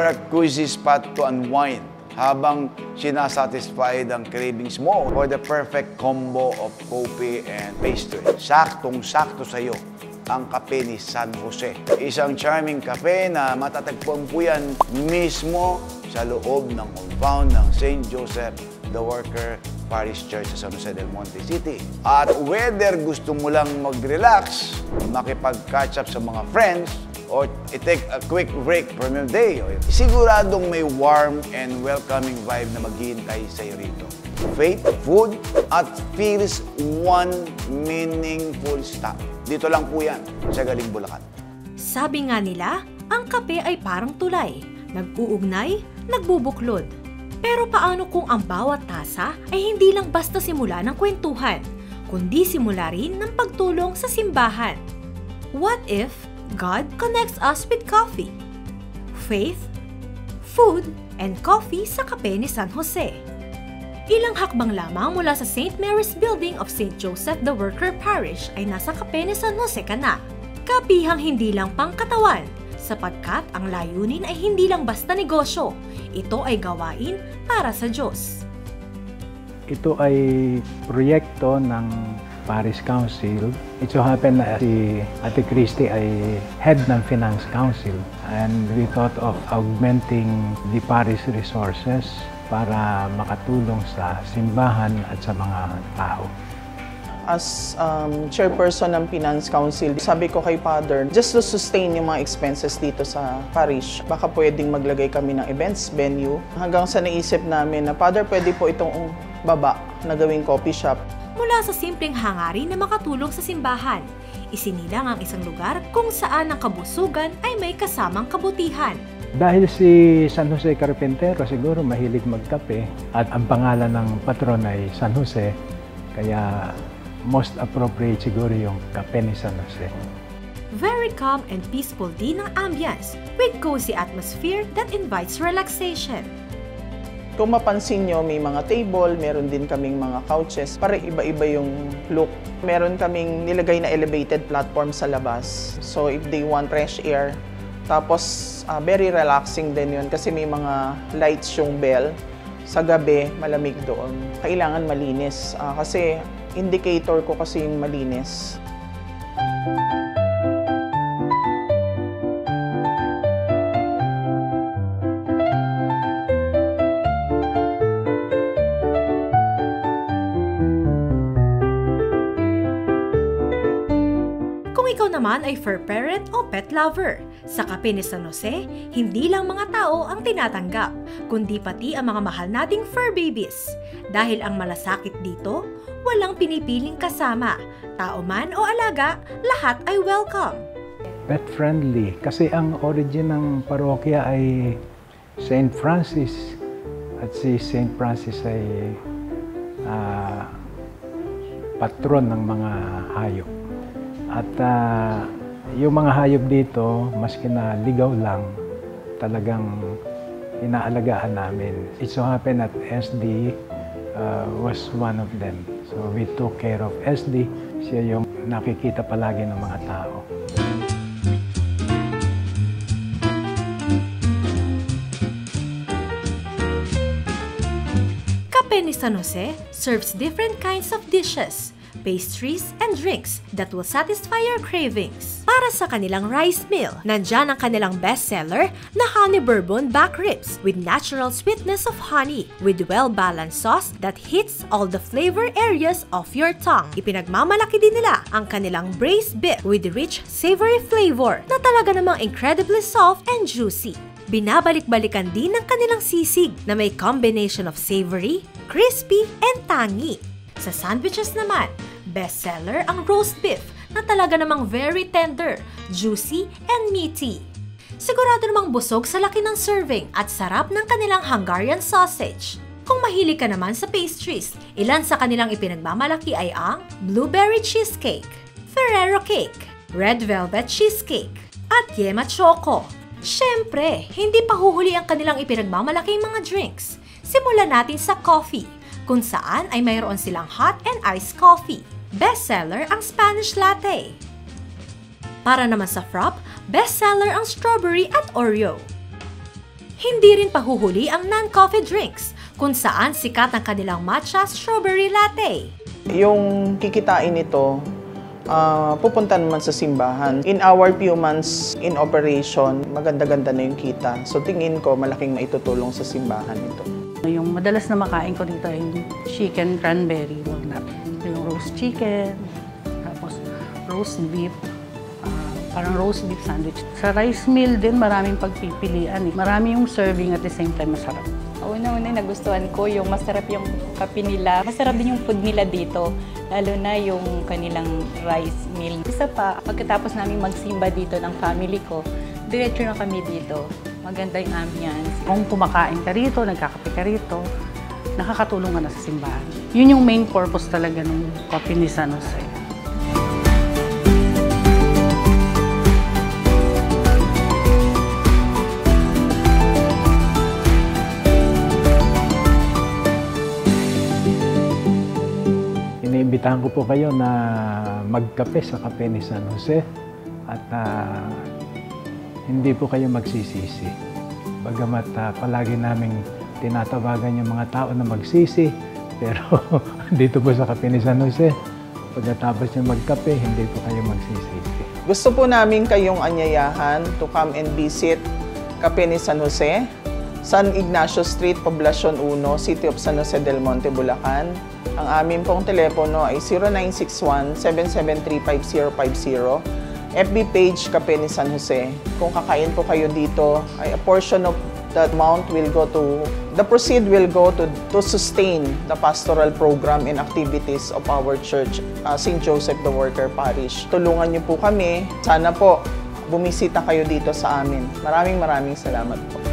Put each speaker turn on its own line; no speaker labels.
or a cozy spot to unwind habang sinasatisfied ang cravings mo for the perfect combo of coffee and pastry. Saktong-sakto sa'yo ang kape ni San Jose. Isang charming kape na matatagpuan po yan mismo sa loob ng compound ng St. Joseph the Worker Parish Church sa San Jose del Monte City. At whether gusto mo lang mag-relax, makipag-catch up sa mga friends, or i-take a quick break from your day, siguradong may warm and welcoming vibe na maghihintay sa'yo rito. Faith, food, at feels one meaningful stop. Dito lang po yan, sa Galing Bulacan.
Sabi nga nila, ang kape ay parang tulay. Nag-uugnay, nagbubuklod. Pero paano kung ang bawat tasa ay hindi lang basta simula ng kwentuhan, kundi simula rin ng pagtulong sa simbahan? What if God connects us with coffee, faith, food, and coffee sa kape ni San Jose? Ilang hakbang lamang mula sa St. Mary's Building of St. Joseph the Worker Parish ay nasa kape ni San Jose ka na. Kapihang hindi lang pangkatawan, sapagkat ang layunin ay hindi lang basta negosyo, ito ay gawain para sa Diyos.
Ito ay proyekto ng Parish Council. It so happened na si Ate Christy ay head ng Finance Council, and we thought of augmenting the parish resources para makatulong sa simbahan at sa mga tao.
As chairperson ng Finance Council, sabi ko kay Father, just to sustain yung mga expenses dito sa parish, baka pwedeng maglagay kami ng events venue. Hanggang sa naisip namin na, Father, pwede po itong baba na gawing coffee shop.
Mula sa simpleng hangarin na makatulong sa simbahan, isinilang ang isang lugar kung saan ang kabusugan ay may kasamang kabutihan.
Dahil si San Jose Carpintero siguro mahilig magkape at ang pangalan ng patron ay San Jose, kaya most appropriate siguro yung kape ni San Jose.
Very calm and peaceful din ang ambience with cozy atmosphere that invites relaxation.
Kung mapansin nyo, may mga table, meron din kaming mga couches, para iba-iba yung look. Meron kaming nilagay na elevated platform sa labas. So if they want fresh air, tapos very relaxing din yun kasi may mga lights yung bell. Sa gabi, malamig doon. Kailangan malinis kasi indicator ko kasi yung malinis.
Kung ikaw naman ay fur parent o pet lover, sa kape ni San Jose, hindi lang mga tao ang tinatanggap, kundi pati ang mga mahal nating fur babies. Dahil ang malasakit dito, walang pinipiling kasama. Tao man o alaga, lahat ay welcome.
Pet friendly kasi ang origin ng parokya ay St. Francis at si St. Francis ay patron ng mga hayop. At yung mga hayop dito, maski na ligaw lang, talagang inaalagaan namin. It so happened that SD was one of them. So we took care of SD. Siya yung nakikita palagi ng mga tao.
Kape ni San Jose serves different kinds of dishes, pastries, and drinks that will satisfy your cravings. Para sa kanilang rice meal, nandyan ang kanilang bestseller na honey bourbon back ribs with natural sweetness of honey with well-balanced sauce that hits all the flavor areas of your tongue. Ipinagmamalaki din nila ang kanilang braised beef with rich, savory flavor na talaga namang incredibly soft and juicy. Binabalik-balikan din ng kanilang sisig na may combination of savory, crispy, and tangy. Sa sandwiches naman, bestseller ang roast beef na talaga namang very tender, juicy, and meaty. Sigurado namang busog sa laki ng serving at sarap ng kanilang Hungarian sausage. Kung mahilig ka naman sa pastries, ilan sa kanilang ipinagmamalaki ay ang blueberry cheesecake, Ferrero cake, red velvet cheesecake, at yema choco. Siyempre, hindi pa huhuli ang kanilang ipinagmamalaking mga drinks. Simulan natin sa coffee, kung saan ay mayroon silang hot and iced coffee. Bestseller ang Spanish latte. Para naman sa frappe, bestseller ang strawberry at Oreo. Hindi rin pahuhuli ang non-coffee drinks, kung saan sikat ang kanilang matcha strawberry latte.
Yung kikitain nito, pupunta naman sa simbahan. In our few months in operation, maganda-ganda na yung kita. So tingin ko malaking maitutulong sa simbahan ito.
Yung madalas na makain ko dito ay chicken cranberry walnut. Yung roast chicken, tapos roast beef, parang roast beef sandwich. Sa rice meal din, maraming pagpipilian. Marami yung serving at the same time masarap.
Una-una nagustuhan ko yung masarap yung kape nila. Masarap din yung food nila dito, lalo na yung kanilang rice meal. Isa pa, pagkatapos namin magsimba dito ng family ko, diretso na kami dito. Maganda yung ambience.
Kung kumakain ka rito, nagkakape ka rito, nakakatulong ka na sa simbahan. Yun yung main purpose talaga ng Coffee ni San Jose.
Iniimbitahan ko po kayo na magkape sa Kape ni San Jose at hindi po kayo magsisisi. Bagamat palagi naming tinatawagan yung mga tao na magsisi, pero dito po sa Kape ni San Jose, pagkatapos yung magkape, hindi po kayo magsisisi.
Gusto po namin kayong anyayahan to come and visit Kape ni San Jose, San Ignacio Street, Poblacion 1, City of San Jose del Monte, Bulacan. Ang aming pong telepono ay 0961-773-5050. FB page Kape ni San Jose. Kung kakain po kayo dito, ay a portion of that amount will go to, the proceed will go to sustain the pastoral program and activities of our church, St. Joseph the Worker Parish. Tulungan niyo po kami. Sana po bumisita kayo dito sa amin. Maraming salamat po.